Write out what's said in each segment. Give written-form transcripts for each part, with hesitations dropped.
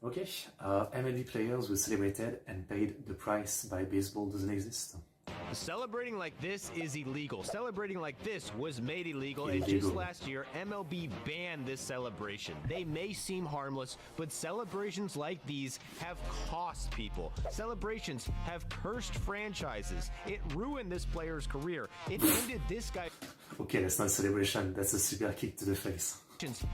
Okay, MLB players were celebrated and paid the price by baseball doesn't exist. Celebrating like this is illegal. Celebrating like this was made illegal. And just last year, MLB banned this celebration. They may seem harmless, but celebrations like these have cost people. Celebrations have cursed franchises. It ruined this player's career. It ended this guy. Okay, that's not a celebration, that's a super kick to the face.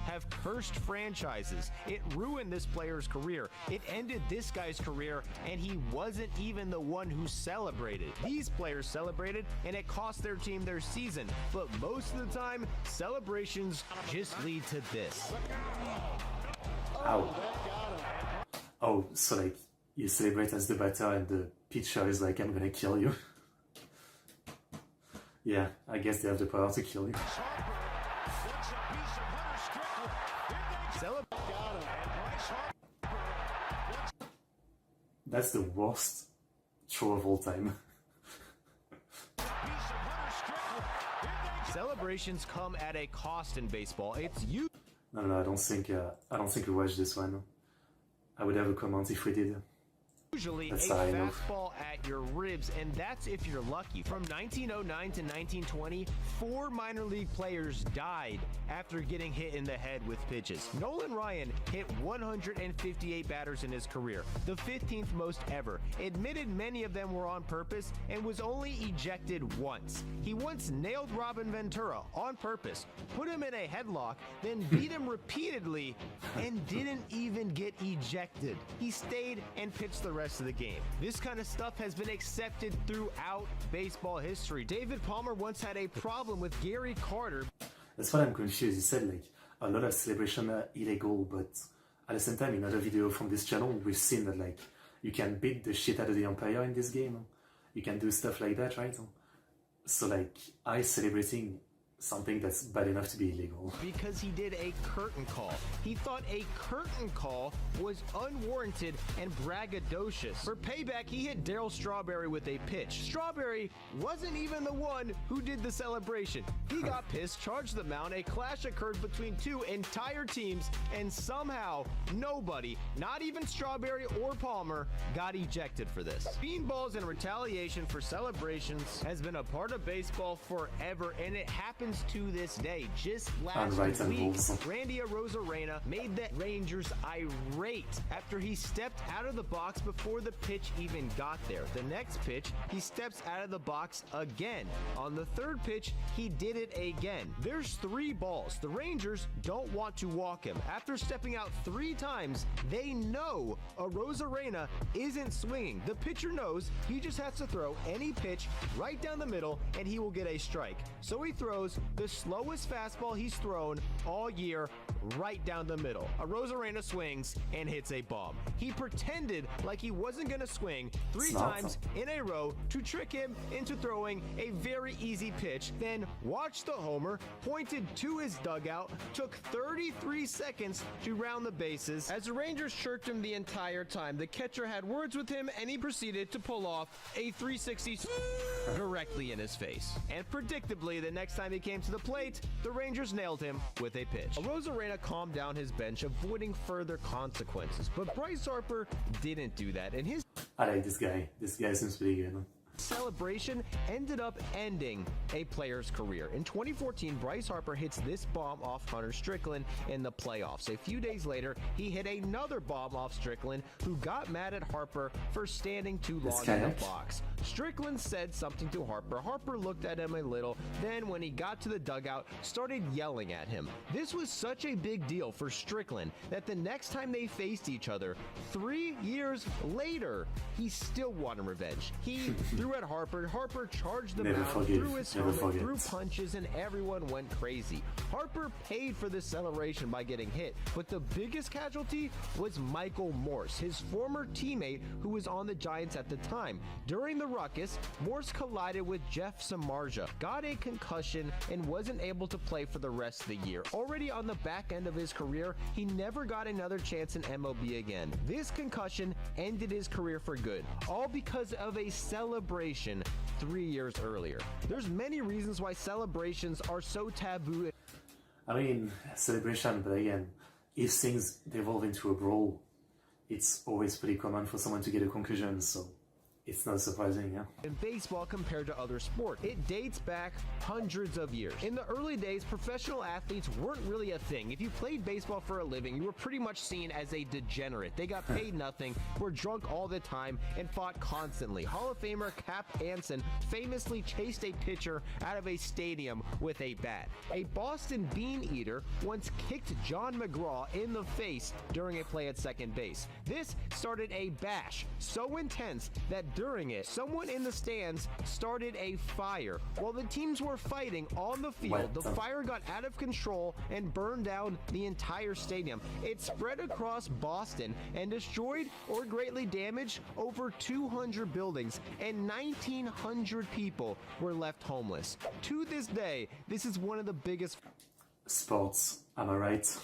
Have cursed franchises. It ruined this player's career. It ended this guy's career, and he wasn't even the one who celebrated. These players celebrated, and it cost their team their season. But most of the time, celebrations just lead to this. Ow. Oh, so like, you celebrate as the batter and the pitcher is like, I'm gonna kill you. Yeah, I guess they have the power to kill you. That's the worst throw of all time. Celebrations come at a cost in baseball. It's you. No, I don't think we watched this one. I would have a comment if we did. Usually a fastball at your ribs, and that's if you're lucky. From 1909 to 1920, 4 minor league players died after getting hit in the head with pitches. Nolan Ryan hit 158 batters in his career, the 15th most ever. Admitted many of them were on purpose and was only ejected once. He once nailed Robin Ventura on purpose, put him in a headlock, then beat him repeatedly, and didn't even get ejected. He stayed and pitched the rest of the game. This kind of stuff has been accepted throughout baseball history. David Palmer once had a problem with Gary Carter. That's what I'm confused. He said like a lot of celebration are illegal, but at the same time in other video from this channel we've seen that like you can beat the shit out of the umpire in this game. You can do stuff like that, right? So like I celebrating something that's bad enough to be illegal. Because he did a curtain call. He thought a curtain call was unwarranted and braggadocious. For payback, he hit Darryl Strawberry with a pitch. Strawberry wasn't even the one who did the celebration. He got pissed, charged the mound, a clash occurred between 2 entire teams, and somehow nobody, not even Strawberry or Palmer, got ejected for this. Beanballs and retaliation for celebrations has been a part of baseball forever, and it happens to this day. Just last week, Randy Arozarena made the Rangers irate after he stepped out of the box before the pitch even got there. The next pitch, he steps out of the box again. On the third pitch, he did it again. There's 3 balls. The Rangers don't want to walk him. After stepping out 3 times, they know Arozarena isn't swinging. The pitcher knows he just has to throw any pitch right down the middle and he will get a strike. So he throws the slowest fastball he's thrown all year right down the middle. Arozarena swings and hits a bomb. He pretended like he wasn't going to swing 3 times in a row to trick him into throwing a very easy pitch, then watched the homer, pointed to his dugout, took 33 seconds to round the bases. As the Rangers chirped him the entire time, the catcher had words with him and he proceeded to pull off a 360 directly in his face. And predictably, the next time he came to the plate, the Rangers nailed him with a pitch. Arozarena calmed down his bench, avoiding further consequences, but Bryce Harper didn't do that, and his I like this guy. This guy seems pretty good. celebration ended up ending a player's career. In 2014, Bryce Harper hits this bomb off Hunter Strickland in the playoffs. A few days later, he hit another bomb off Strickland, who got mad at Harper for standing too long in the box. Strickland said something to Harper. Harper looked at him a little, then when he got to the dugout, started yelling at him. This was such a big deal for Strickland that the next time they faced each other, 3 years later, he still wanted revenge. He threw at Harper. Harper charged the mound, threw his helmet, threw punches, and everyone went crazy. Harper paid for this celebration by getting hit, but the biggest casualty was Michael Morse, his former teammate who was on the Giants at the time. During the ruckus, Morse collided with Jeff Samardzija, got a concussion, and wasn't able to play for the rest of the year. Already on the back end of his career, he never got another chance in MLB again. This concussion ended his career for good, all because of a celebration 3 years earlier. There's many reasons why celebrations are so taboo. I mean, celebration, but again, if things devolve into a brawl, it's always pretty common for someone to get a concussion, so it's not surprising, yeah. In baseball compared to other sports, it dates back hundreds of years. In the early days, professional athletes weren't really a thing. If you played baseball for a living, you were pretty much seen as a degenerate. They got paid nothing, were drunk all the time, and fought constantly. Hall of Famer Cap Anson famously chased a pitcher out of a stadium with a bat. A Boston bean eater once kicked John McGraw in the face during a play at second base. This started a bash so intense that during it, someone in the stands started a fire. While the teams were fighting on the field, the fire got out of control and burned down the entire stadium. It spread across Boston and destroyed or greatly damaged over 200 buildings, and 1,900 people were left homeless. To this day, this is one of the biggest Sports, am I right?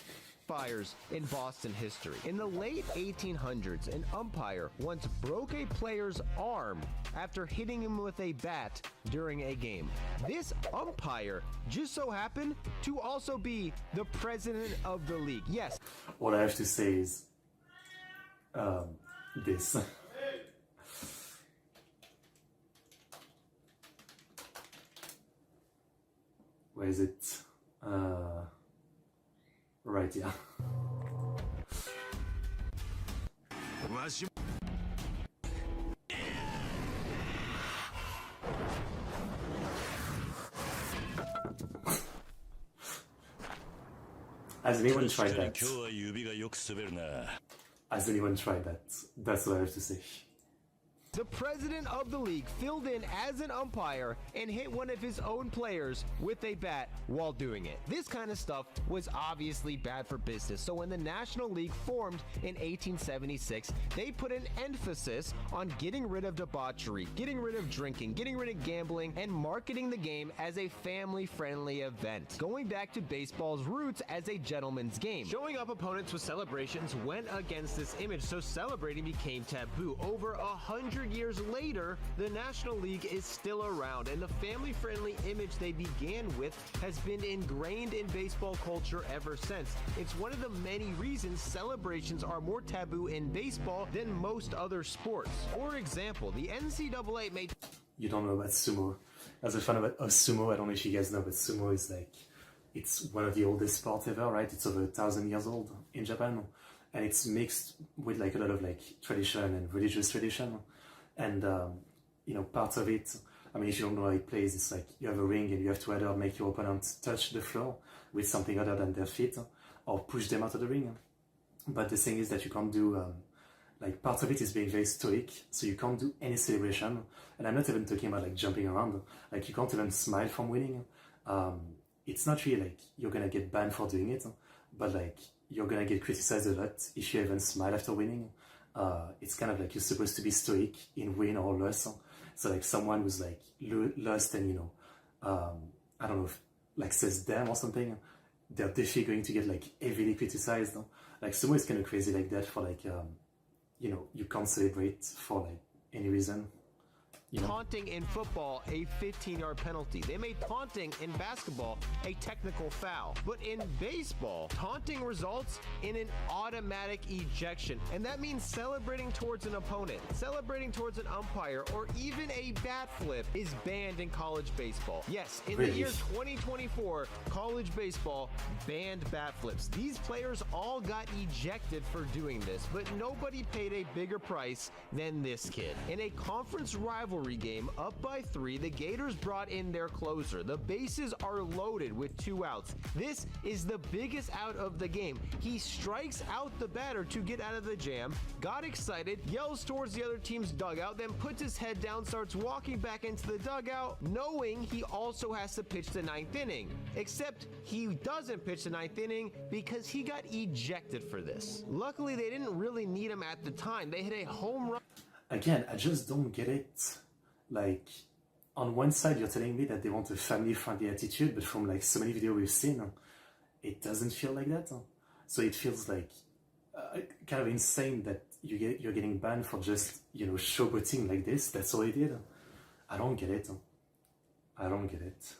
fires in Boston history. In the late 1800s, an umpire once broke a player's arm after hitting him with a bat during a game. This umpire just so happened to also be the president of the league. Yes. What I have to say is this. Where is it? Right, yeah. Has anyone tried that? Has anyone tried that? That's what I have to say. The president of the league filled in as an umpire and hit one of his own players with a bat while doing it. This kind of stuff was obviously bad for business, so when the National League formed in 1876, they put an emphasis on getting rid of debauchery, getting rid of drinking, getting rid of gambling, and marketing the game as a family-friendly event, going back to baseball's roots as a gentleman's game. Showing up opponents with celebrations went against this image, so celebrating became taboo. Over 100 years later, the National League is still around, and the family-friendly image they began with has been ingrained in baseball culture ever since. It's one of the many reasons celebrations are more taboo in baseball than most other sports. For example, the NCAA made... You don't know about sumo. As a fan of sumo, I don't know if you guys know, but sumo is like, it's one of the oldest sports ever, right? It's over 1,000 years old in Japan, and it's mixed with like a lot of like tradition and religious tradition. And, you know, parts of it, I mean, if you don't know how it plays, it's like you have a ring and you have to either make your opponent touch the floor with something other than their feet or push them out of the ring. But the thing is that you can't do, like, part of it is being very stoic, so you can't do any celebration. And I'm not even talking about like jumping around, like you can't even smile from winning. It's not really like you're gonna get banned for doing it, but like you're gonna get criticized a lot if you even smile after winning. It's kind of like you're supposed to be stoic in win or loss. So like someone who's like lost and, you know, I don't know, if, like says damn or something, they're definitely going to get like heavily criticized. Like sumo is kind of crazy like that for like, you know, you can't celebrate for like any reason. You know? Taunting in football a 15-yard penalty. They made taunting in basketball a technical foul. But in baseball, taunting results in an automatic ejection. And that means celebrating towards an opponent, celebrating towards an umpire, or even a bat flip is banned in college baseball. Yes, in the year 2024, college baseball banned bat flips. These players all got ejected for doing this, but nobody paid a bigger price than this kid. In a conference rivalry game up by 3, the Gators brought in their closer. The bases are loaded with 2 outs. This is the biggest out of the game. He strikes out the batter to get out of the jam, got excited, yells towards the other team's dugout, then puts his head down, starts walking back into the dugout, knowing he also has to pitch the 9th inning. Except he doesn't pitch the 9th inning because he got ejected for this. Luckily, they didn't really need him at the time. They hit a home run. Again, I just don't get it. Like, on one side, you're telling me that they want a family-friendly attitude, but from like so many videos we've seen, it doesn't feel like that. So it feels like kind of insane that you're getting banned for just, you know, showboating like this. That's all he did. I don't get it. I don't get it.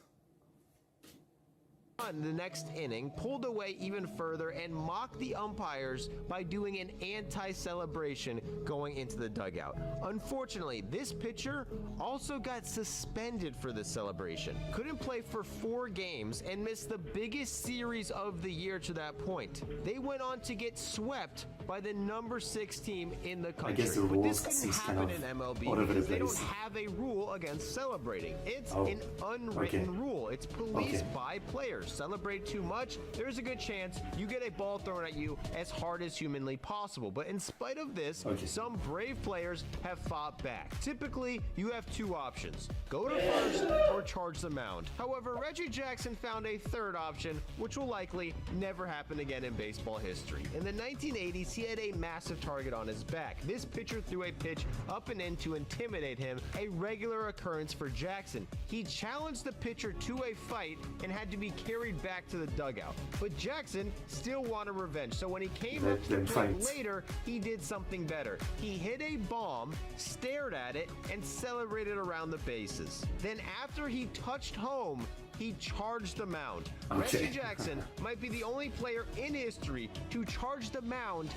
The next inning, pulled away even further and mocked the umpires by doing an anti-celebration going into the dugout. Unfortunately, this pitcher also got suspended for this celebration. Couldn't play for 4 games and missed the biggest series of the year to that point. They went on to get swept by the number 6 team in the country. I guess the but rules this couldn't happen in MLB because they don't have a rule against celebrating. It's an unwritten rule. It's policed by players. Celebrate too much, there's a good chance you get a ball thrown at you as hard as humanly possible. But in spite of this, some brave players have fought back. Typically, you have 2 options: go to first or charge the mound. However, Reggie Jackson found a third option, which will likely never happen again in baseball history. In the 1980s, he had a massive target on his back. This pitcher threw a pitch up and in to intimidate him, a regular occurrence for Jackson. He challenged the pitcher to a fight and had to be carried back to the dugout. But Jackson still wanted revenge, so when he came up to the plate later, he did something better. He hit a bomb, stared at it, and celebrated around the bases. Then after he touched home, he charged the mound. Reggie Jackson might be the only player in history to charge the mound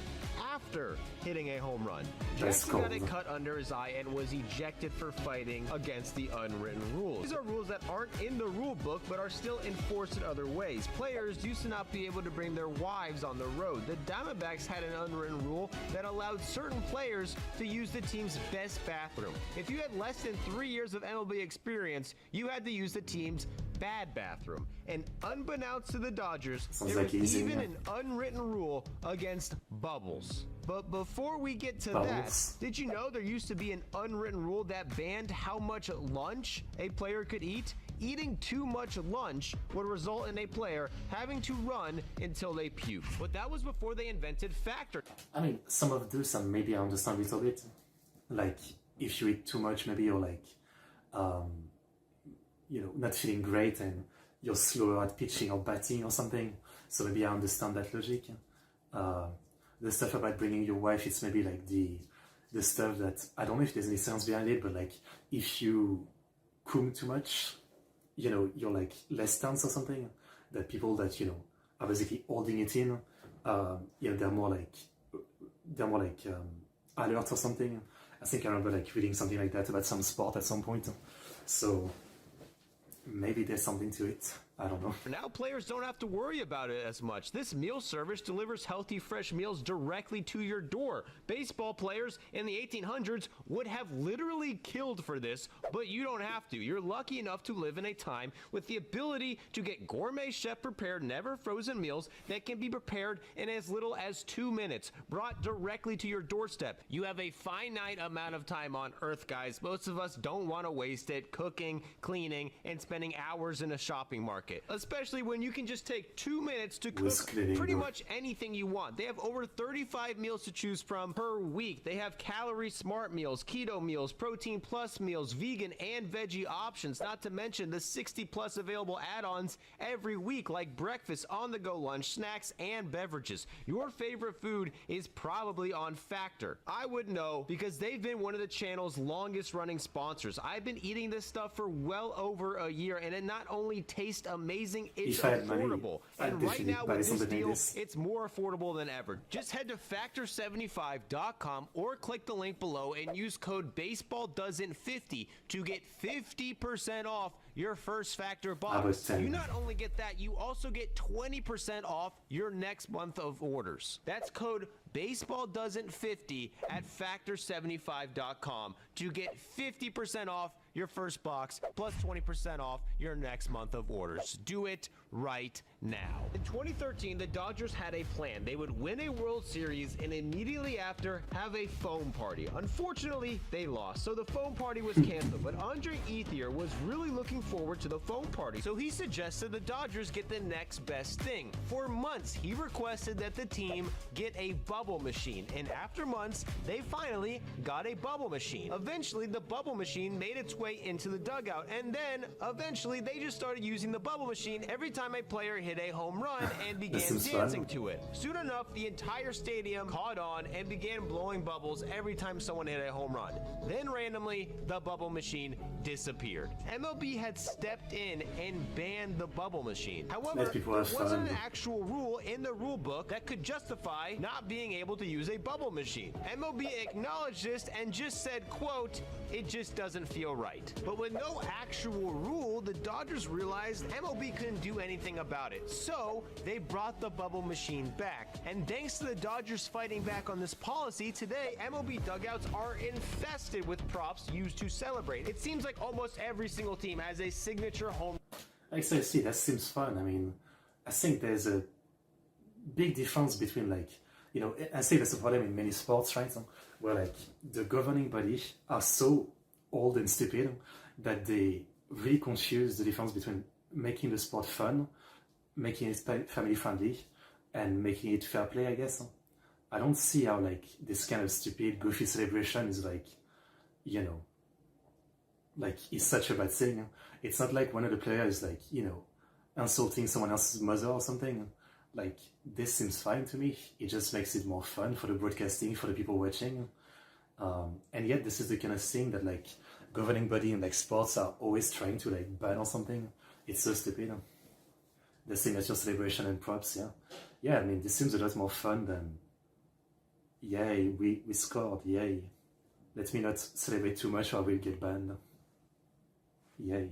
after hitting a home run. Jackson got a cut under his eye and was ejected for fighting against the unwritten rules. These are rules that aren't in the rule book but are still enforced in other ways. Players used to not be able to bring their wives on the road. The Diamondbacks had an unwritten rule that allowed certain players to use the team's best bathroom. If you had less than 3 years of MLB experience, you had to use the team's bad bathroom. And unbeknownst to the Dodgers, there was even an unwritten rule against bubbles. But before we get to that, did you know there used to be an unwritten rule that banned how much lunch a player could eat? Eating too much lunch would result in a player having to run until they puke. But that was before they invented factor. I mean, some of those, maybe I understand a little bit. Like, if you eat too much, maybe you're like, you know, not feeling great and you're slower at pitching or batting or something. So maybe I understand that logic. The stuff about bringing your wife, it's maybe like the stuff that, I don't know if there's any science behind it, but like if you cum too much, you know, you're like less tense or something. That people that, you know, are basically holding it in, you know, they're more like alert or something. I think I remember like reading something like that about some sport at some point. So maybe there's something to it. I don't know. Now players don't have to worry about it as much. This meal service delivers healthy, fresh meals directly to your door. Baseball players in the 1800s would have literally killed for this, but you don't have to. You're lucky enough to live in a time with the ability to get gourmet chef-prepared, never frozen meals that can be prepared in as little as 2 minutes, brought directly to your doorstep. You have a finite amount of time on Earth, guys. Most of us don't want to waste it cooking, cleaning, and spending hours in a shopping market. Especially when you can just take 2 minutes to cook pretty much anything you want. They have over 35 meals to choose from per week. They have calorie smart meals, keto meals, protein plus meals, vegan and veggie options, not to mention the 60 plus available add-ons every week like breakfast, on-the-go lunch, snacks, and beverages. Your favorite food is probably on Factor. I would know because they've been one of the channel's longest running sponsors. I've been eating this stuff for well over a year and it not only tastes amazing, it's affordable. And right now with this deal, it's more affordable than ever. Just head to factor75.com or click the link below and use code BaseballDoesn't50 to get 50% off your first Factor box. You not only get that, you also get 20% off your next month of orders. That's code BaseballDoesn't50 at factor75.com to get 50% off your first box plus 20% off your next month of orders. Do it right now. In 2013, the Dodgers had a plan. They would win a World Series and immediately after have a foam party. Unfortunately, they lost, so the foam party was canceled, but Andre Ethier was really looking forward to the foam party, so he suggested the Dodgers get the next best thing. For months, he requested that the team get a bubble machine, and after months, they finally got a bubble machine. Eventually, the bubble machine made its way into the dugout, and then eventually they just started using the bubble machine every time time a player hit a home run and began seems dancing fun. to it. Soon enough, the entire stadium caught on and began blowing bubbles every time someone hit a home run. Then randomly, the bubble machine disappeared. MLB had stepped in and banned the bubble machine. However, Let people there have wasn't fun. an actual rule in the rule book that could justify not being able to use a bubble machine. MLB acknowledged this and just said, quote, "It just doesn't feel right." But with no actual rule, the Dodgers realized MLB couldn't do anything about it. So they brought the bubble machine back. And thanks to the Dodgers fighting back on this policy, today MLB dugouts are infested with props used to celebrate. It seems like almost every single team has a signature home. Like, so see, that seems fun. I mean, I think there's a big difference between, like, you know, I say that's a problem in many sports, right? Where, like, the governing bodies are so old and stupid that they really confuse the difference between making the sport fun, making it family friendly, and making it fair play, I guess. I don't see how, like, this kind of stupid, goofy celebration is, like, you know, like, it's such a bad thing. It's not like one of the players is, like, you know, insulting someone else's mother or something. Like, this seems fine to me. It just makes it more fun for the broadcasting, for the people watching. And yet this is the kind of thing that, like, governing body and, like, sports are always trying to, like, ban or something. It's so stupid. The signature celebration and props, yeah. Yeah, I mean, this seems a lot more fun than, yay, we scored, yay. Let me not celebrate too much or I will get banned. Yay.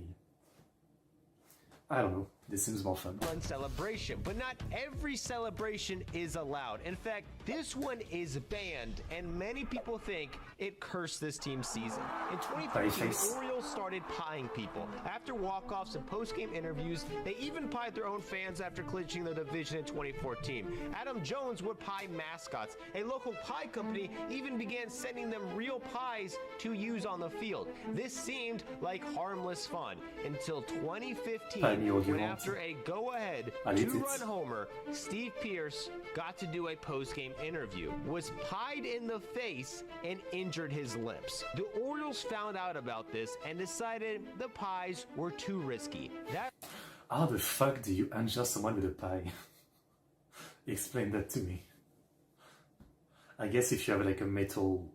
I don't know. This seems more fun. Fun celebration, but not every celebration is allowed. In fact, this one is banned, and many people think it cursed this team's season. In 2013, the Orioles started pieing people. After walk-offs and post-game interviews, they even pied their own fans after clinching the division in 2014. Adam Jones would pie mascots. A local pie company even began sending them real pies to use on the field. This seemed like harmless fun until 2015, when after a go-ahead two-run homer, Steve Pearce got to do a post-game interview, was pied in the face, and injured his lips. The Orioles found out about this and decided the pies were too risky. How the fuck do you injure someone with a pie? Explain that to me. I guess if you have, like, a metal,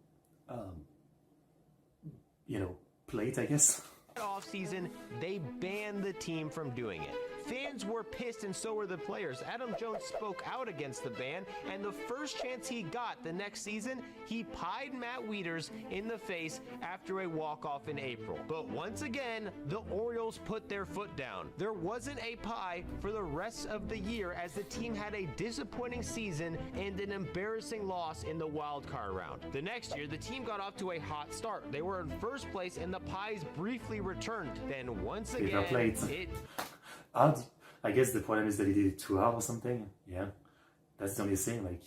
you know, plate, I guess. Off-season, they banned the team from doing it. Fans were pissed and so were the players. Adam Jones spoke out against the ban, and the first chance he got the next season, he pied Matt Wieters in the face after a walk-off in April. But once again, the Orioles put their foot down. There wasn't a pie for the rest of the year as the team had a disappointing season and an embarrassing loss in the wild card round. The next year, the team got off to a hot start. They were in first place and the pies briefly returned. Then once again, I guess the problem is that he did it too hard or something. Yeah, that's the only thing. Like,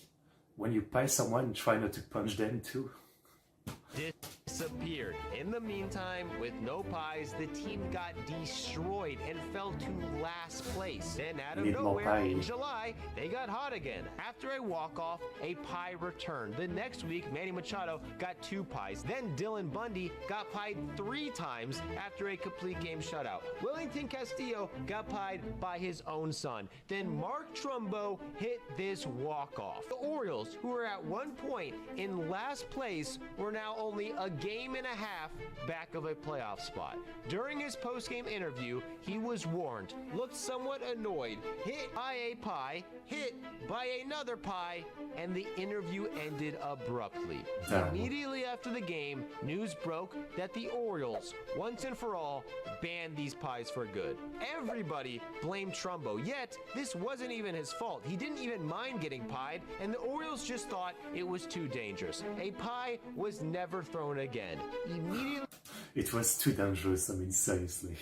when you pie someone, try not to punch them too. Disappeared. In the meantime, with no pies, the team got destroyed and fell to last place. Then out of nowhere, in July, they got hot again. After a walk-off, a pie returned. The next week, Manny Machado got 2 pies. Then Dylan Bundy got pied 3 times after a complete game shutout. Wellington Castillo got pied by his own son. Then Mark Trumbo hit this walk-off. The Orioles, who were at one point in last place, were now only a game and a half back of a playoff spot. During his post-game interview, he was warned, looked somewhat annoyed, hit by a pie, hit by another pie, and the interview ended abruptly. Immediately after the game, news broke that the Orioles, once and for all, banned these pies for good. Everybody blamed Trumbo, yet this wasn't even his fault. He didn't even mind getting pied, and the Orioles just thought it was too dangerous. A pie was never thrown again. Immediately, it was too dangerous. I mean, seriously.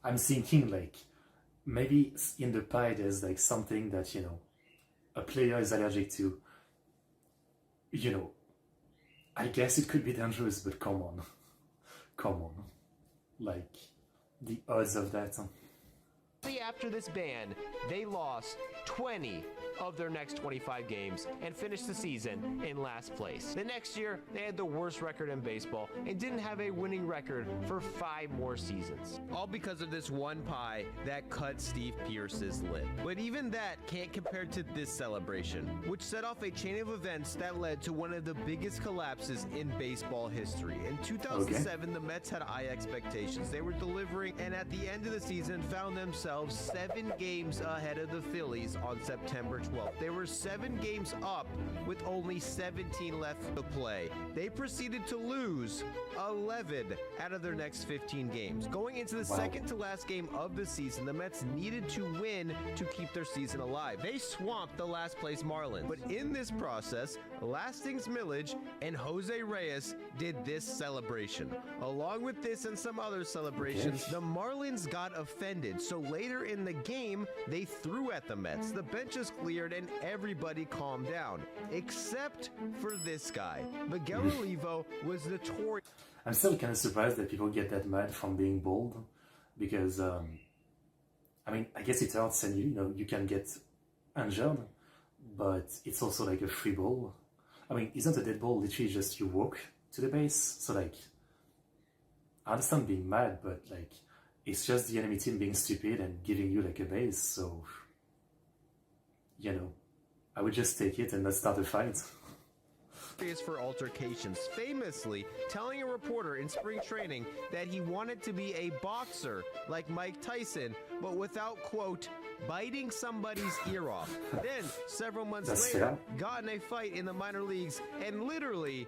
I'm thinking, like, maybe in the pie there's, like, something that, you know, a player is allergic to. You know, I guess it could be dangerous, but come on. Come on. Like, the odds of that. after this ban, they lost 20 of their next 25 games and finished the season in last place. The next year, they had the worst record in baseball and didn't have a winning record for 5 more seasons. All because of this one pie that cut Steve Pearce's lip. But even that can't compare to this celebration, which set off a chain of events that led to one of the biggest collapses in baseball history. In 2007, the Mets had high expectations. They were delivering, and at the end of the season found themselves 7 games ahead of the Phillies on September 12th. They were 7 games up with only 17 left to play. They proceeded to lose 11 out of their next 15 games. Going into the second to last game of the season, the Mets needed to win to keep their season alive. They swamped the last place Marlins. But in this process, Lastings Millage and Jose Reyes did this celebration. Along with this and some other celebrations, the Marlins got offended. So later in the game, they threw at the Mets. The benches cleared and everybody calmed down, except for this guy. Miguel Olivo was notorious. I'm still kind of surprised that people get that mad from being bold, because I mean, I guess it hurts and you know you can get injured, but it's also like a free ball. I mean, isn't a dead ball literally just you walk to the base? So like, I understand being mad, but like, it's just the enemy team being stupid and giving you like a base. So, you know, I would just take it and not start a fight. For altercations, famously telling a reporter in spring training that he wanted to be a boxer like Mike Tyson, but without, quote, biting somebody's ear off. Then, several months later, got in a fight in the minor leagues and literally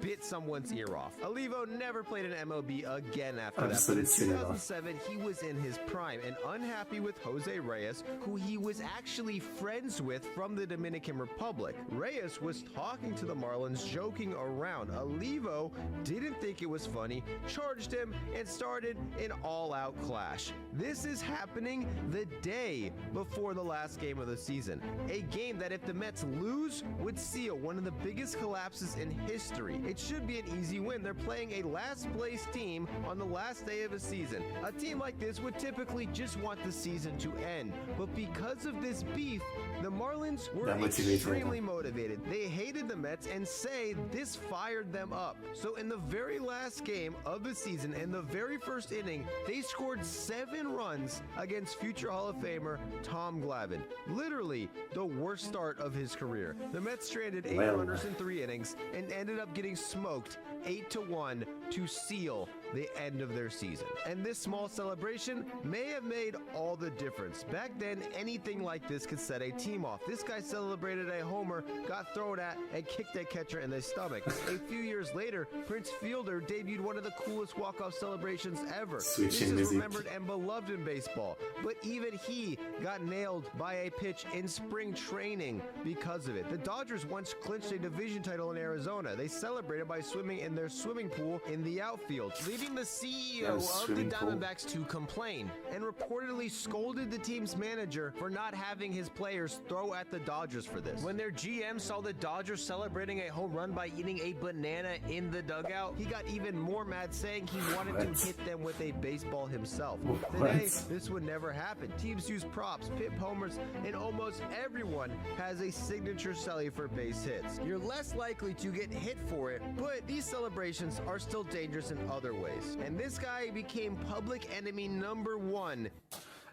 bit someone's ear off. Olivo never played in MLB again after that. But in 2007, he was in his prime and unhappy with Jose Reyes, who he was actually friends with from the Dominican Republic. Reyes was talking to the Marlins, joking around. Olivo didn't think it was funny, charged him, and started an all-out clash. This is happening the day before the last game of the season. A game that if the Mets lose would seal one of the biggest collapses in history. It should be an easy win. They're playing a last place team on the last day of a season. A team like this would typically just want the season to end. But because of this beef, the Marlins were extremely motivated. They hated the Mets and say this fired them up. So in the very last game of the season, in the very first inning, they scored 7 runs against future Hall of Famer Tom Glavine. Literally the worst start of his career. The Mets stranded 8 runners in 3 innings and ended up getting smoked 8-1 to seal the end of their season. And this small celebration may have made all the difference. Back then, anything like this could set a team off. This guy celebrated a homer, got thrown at, and kicked a catcher in the stomach. A few years later, Prince Fielder debuted one of the coolest walk-off celebrations ever. This is remembered and beloved in baseball. But even he got nailed by a pitch in spring training because of it. The Dodgers once clinched a division title in Arizona. They celebrated by swimming in their swimming pool in the outfield, leading the CEO of the Diamondbacks to complain and reportedly scolded the team's manager for not having his players throw at the Dodgers for this. When their GM saw the Dodgers celebrating a home run by eating a banana in the dugout, he got even more mad, saying he wanted to hit them with a baseball himself. Today, this would never happen. Teams use props, pip homers, and almost everyone has a signature celly for base hits. You're less likely to get hit for it, but these celebrations are still dangerous in other ways. And this guy became public enemy number 1.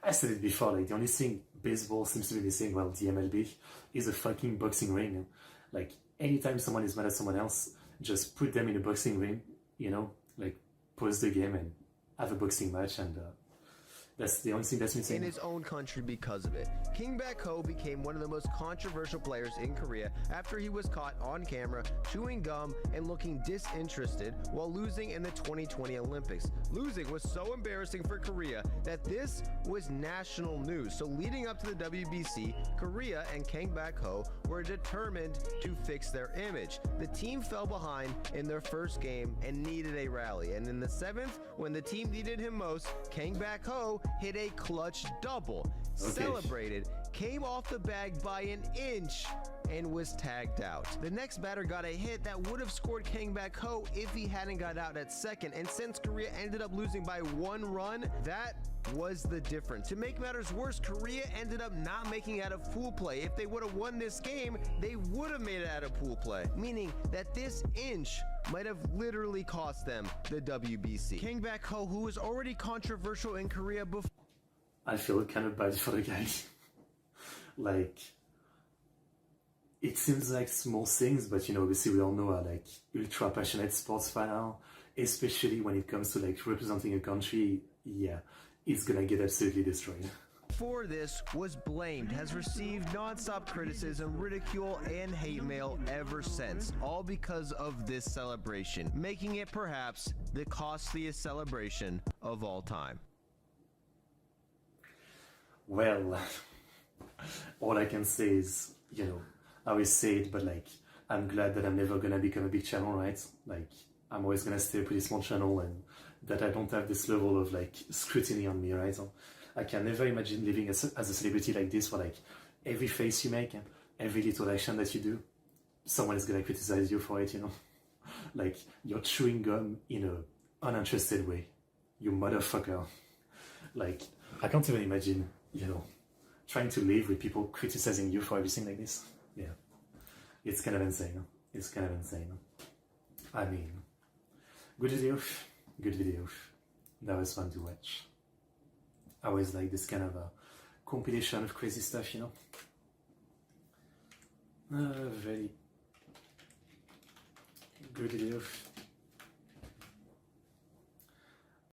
I said it before, like the only thing baseball seems to be missing, well, the MLB, is a fucking boxing ring. Like, anytime someone is mad at someone else, just put them in a boxing ring, you know, like, pause the game and have a boxing match, and that's the only thing that's missing. In his own country because of it. King Bak-ho became one of the most controversial players in Korea after he was caught on camera chewing gum and looking disinterested while losing in the 2020 Olympics. Losing was so embarrassing for Korea that this was national news. So leading up to the WBC, Korea and King Bak-ho were determined to fix their image. The team fell behind in their first game and needed a rally. And in the 7th, when the team needed him most, King Bak-ho hit a clutch double, celebrated, came off the bag by an inch, and was tagged out. The next batter got a hit that would have scored King Bak-ho if he hadn't got out at second, and since Korea ended up losing by 1 run, that was the difference. To make matters worse, Korea ended up not making it out of pool play. If they would have won this game, they would have made it out of pool play, meaning that this inch might have literally cost them the WBC. Kang Bak-ho, who was already controversial in Korea before, I feel kind of bad for the guy. Like, it seems like small things, but you know, obviously we all know how like ultra passionate sports fans are, especially when it comes to like representing a country. Yeah, it's gonna get absolutely destroyed. before this was blamed, has received non-stop criticism, ridicule, and hate mail ever since, all because of this celebration, making it perhaps the costliest celebration of all time. Well, all I can say is, you know, I always say it, but like, I'm glad that I'm never gonna become a big channel, right? Like, I'm always gonna stay a pretty small channel, and that I don't have this level of like scrutiny on me, right? So I can never imagine living as a celebrity like this, where like every face you make, every little action that you do, someone is gonna criticize you for it, you know? Like, you're chewing gum in a uninterested way, you motherfucker. Like, I can't even imagine, you know, trying to live with people criticizing you for everything like this. Yeah, it's kind of insane. It's kind of insane. I mean, good video, good video. That was fun to watch. I always like this kind of a compilation of crazy stuff, you know. Very good video.